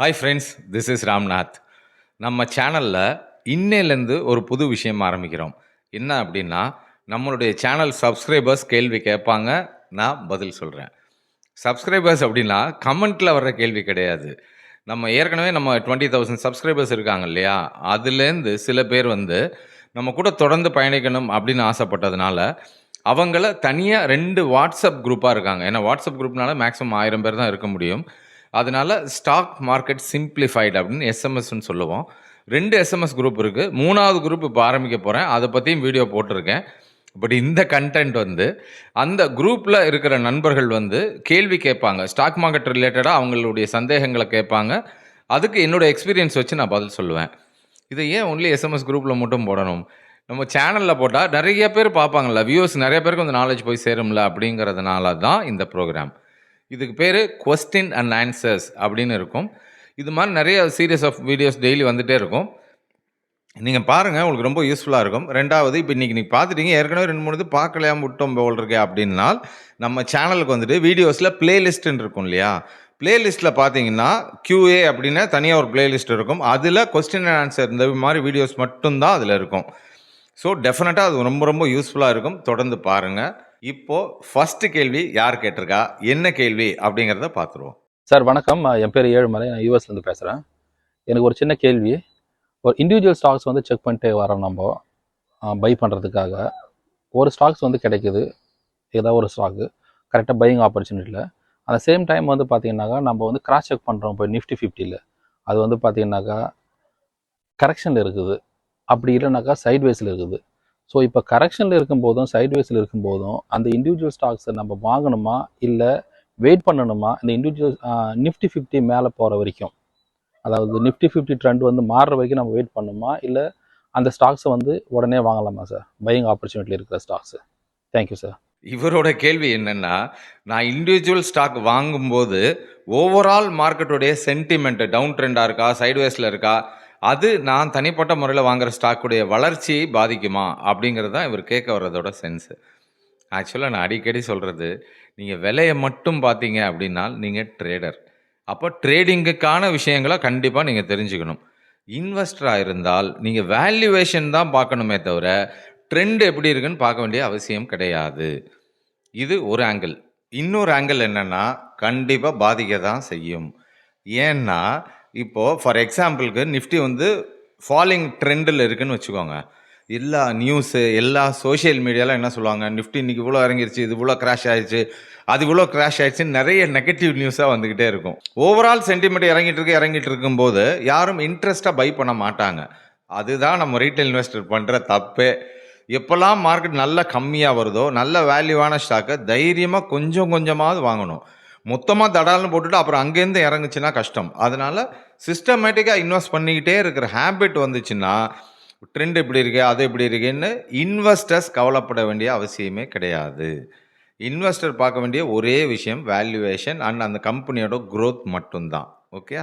Hi friends, this is Ramnath. நம்ம சேனலில் இன்னையிலேருந்து ஒரு புது விஷயம் ஆரம்பிக்கிறோம். என்ன அப்படின்னா, நம்மளுடைய சேனல் சப்ஸ்கிரைபர்ஸ் கேள்வி கேட்பாங்க, நான் பதில் சொல்கிறேன். சப்ஸ்கிரைபர்ஸ் அப்படின்னா கமெண்ட்டில் வர்ற கேள்வி கிடையாது. நம்ம ஏற்கனவே நம்ம 20,000 சப்ஸ்கிரைபர்ஸ் இருக்காங்க இல்லையா? அதுலேருந்து சில பேர் வந்து நம்ம கூட தொடர்ந்து பயணிக்கணும் அப்படின்னு ஆசைப்பட்டதுனால, அவங்கள தனியா 2 வாட்ஸ்அப் குரூப்பா இருக்காங்க. ஏன்னா வாட்ஸ்அப் குரூப்னால மேக்ஸிமம் 1000 பேர் தான் இருக்க முடியும். அதனால ஸ்டாக் மார்க்கெட் சிம்ப்ளிஃபைட் அப்படின்னு எஸ்எம்எஸ்ன்னு சொல்லுவோம். 2 எஸ்எம்எஸ் குரூப் இருக்கு. 3வது குரூப் இப்ப ஆரம்பிக்க போறேன். அத பத்தியும் வீடியோ போட்டிருக்கேன். பட் இந்த கன்டென்ட் வந்து அந்த குரூப்ல இருக்கிற நண்பர்கள் வந்து கேள்வி கேட்பாங்க. ஸ்டாக் மார்க்கெட் ரிலேட்டடா அவங்களுடைய சந்தேகங்கள கேட்பாங்க. அதுக்கு என்னோட எக்ஸ்பீரியன்ஸ் வச்சு நான் பதில் சொல்லுவேன். இத ஏன் ஒன்லி எஸ்எம்எஸ் குரூப்ல மட்டும் போடணும்? நம்ம சேனல்ல போட்டா நெறைய பேர் பார்ப்பாங்கல்ல. வியூவர்ஸ் நெறைய பேருக்கு அந்த நாலேட்ஜ் போய் சேரும்ல அப்படிங்கிறதுனால தான் இந்த ப்ரோகிராம். இதுக்கு பேரு கொஸ்டின் அண்ட் ஆன்சர்ஸ் அப்படின்னு இருக்கும். இது மாரி நெறைய சீரியஸ் ஆஃப் வீடியோஸ் டெய்லி வந்துட்டே இருக்கும். நீங்க பாருங்க. உங்களுக்கு ரொம்ப யூஸ்ஃபுல்லா இருக்கும். 2வது இப்ப இன்னைக்கு நீங்க பார்த்துட்டீங்க. ஏற்கனவே 2, 3 இது பார்க்கலையாம விட்டோம் போல இருக்கே அப்படின்னால், நம்ம சேனலுக்கு வந்துட்டு வீடியோஸ்ல பிளேலிஸ்ட்ன்னு இருக்கும் இல்லையா? பிளேலிஸ்ட்ல பார்த்தீங்கன்னா, QA அப்படின்னு தனியா ஒரு பிளேலிஸ்ட் இருக்கும். அதுல கொஸ்டின் அண்ட் ஆன்சர் இந்த மாரி வீடியோஸ் மட்டும் தான் அதுல இருக்கும். ஸோ டெஃபினட்டா அது ரொம்ப ரொம்ப யூஸ்ஃபுல்லா இருக்கும். தொடர்ந்து பாருங்க. இப்போ ஃபர்ஸ்ட் கேள்வி யார் கேட்டிருக்கா? என்ன கேள்வி? அப்படிங்கிறத பார்த்துருவோம். சார் வணக்கம். என் பேர் ஏழுமலை. நான் யூஎஸ்லேருந்து பேசுகிறேன். எனக்கு ஒரு சின்ன கேள்வி. ஒரு இண்டிவிஜுவல் ஸ்டாக்ஸ் வந்து செக் பண்ணிட்டு வரோம் நம்ம பை பண்ணுறதுக்காக. ஒரு ஸ்டாக்ஸ் வந்து கிடைக்குது, ஏதாவது ஒரு ஸ்டாக்கு கரெக்டாக பையிங் ஆப்பர்ச்சுனிட்டியில். அந்த சேம் டைம் வந்து பார்த்தீங்கன்னாக்கா நம்ம வந்து கிராஸ் செக் பண்ணுறோம். இப்போ நிஃப்டி 50யில் அது வந்து பார்த்தீங்கன்னாக்கா கரெக்ஷனில் இருக்குது, அப்படி இல்லைனாக்கா சைட்வேஸில் இருக்குது. ஸோ இப்போ கரெக்ஷனில் இருக்கும்போதும் சைட்வேஸில் இருக்கும்போதும் அந்த இண்டிவிஜுவல் ஸ்டாக்ஸை நம்ம வாங்கணுமா இல்லை வெயிட் பண்ணணுமா? இந்த இண்டிவிஜுவல் நிஃப்டி 50 மேலே போகிற வரைக்கும், அதாவது நிஃப்டி 50 ட்ரெண்ட் வந்து மாறுற வரைக்கும் நம்ம வெயிட் பண்ணணுமா இல்லை அந்த ஸ்டாக்ஸை வந்து உடனே வாங்கலாமா சார், பையிங் ஆப்பர்ச்சுனிட்டி இருக்கிற ஸ்டாக்ஸு? Thank you sir. இவரோட கேள்வி என்னன்னா, நான் இண்டிவிஜுவல் ஸ்டாக் வாங்கும்போது ஓவரால் மார்க்கெட்டுடைய சென்டிமெண்ட் டவுன் ட்ரெண்டா இருக்கா? சைட்வேஸ்ல இருக்கா? அது நான் தனிப்பட்ட முறையில் வாங்குற ஸ்டாக்குடைய வளர்ச்சியை பாதிக்குமா? அப்படிங்கிறது தான் இவர் கேட்க வர்றதோட சென்ஸ். ஆக்சுவலாக நான் அடிக்கடி சொல்கிறது, நீங்கள் விலையை மட்டும் பார்த்தீங்க அப்படின்னா நீங்கள் ட்ரேடர். அப்போ ட்ரேடிங்குக்கான விஷயங்களை கண்டிப்பாக நீங்கள் தெரிஞ்சுக்கணும். இன்வெஸ்டராக இருந்தால் நீங்கள் வேல்யூவேஷன் தான் பார்க்கணுமே தவிர ட்ரெண்ட் எப்படி இருக்குன்னு பார்க்க வேண்டிய அவசியம் கிடையாது. இது ஒரு ஆங்கிள். இன்னொரு ஆங்கிள் என்னன்னா, கண்டிப்பாக பாதிக்க தான் செய்யும். ஏன்னா இப்போ ஃபார் எக்ஸாம்பிளுக்கு நிஃப்டி வந்து ஃபாலிங் ட்ரெண்டில் இருக்குன்னு வச்சுக்கோங்க. எல்லா நியூஸு, எல்லா சோஷியல் மீடியாலாம் என்ன சொல்லுவாங்க, நிஃப்டி இன்னைக்கு இவ்வளோ இறங்கிருச்சு, இது இவ்வளோ கிராஷ் ஆயிடுச்சு, அது இவ்வளோ கிராஷ் ஆயிடுச்சுன்னு நிறைய நெகட்டிவ் நியூஸாக வந்துக்கிட்டே இருக்கும். ஓவரால் சென்டிமெண்ட் இறங்கிட்டு இருக்கும்போது யாரும் இன்ட்ரெஸ்ட்டாக பை பண்ண மாட்டாங்க. அதுதான் நம்ம ரீட்டைல் இன்வெஸ்டர் பண்ணுற தப்பே. எப்போல்லாம் மார்க்கெட் நல்லா கம்மியாக வருதோ, நல்ல வேல்யூவான ஸ்டாக்கை தைரியமாக கொஞ்சம் கொஞ்சமாவது வாங்கணும். மொத்தமாக தடால்னு போட்டுட்டு அப்புறம் அங்கேருந்து இறங்குச்சுன்னா கஷ்டம். அதனால சிஸ்டமேட்டிக்காக இன்வெஸ்ட் பண்ணிக்கிட்டே இருக்கிற ஹேபிட் வந்துச்சுன்னா, ட்ரெண்ட் இப்படி இருக்கு, அது இப்படி இருக்குன்னு இன்வெஸ்டர்ஸ் கவலைப்பட வேண்டிய அவசியமே கிடையாது. இன்வெஸ்டர் பார்க்க வேண்டிய ஒரே விஷயம் வேல்யூவேஷன் அண்ட் அந்த கம்பெனியோட growth மட்டும்தான். ஓகே.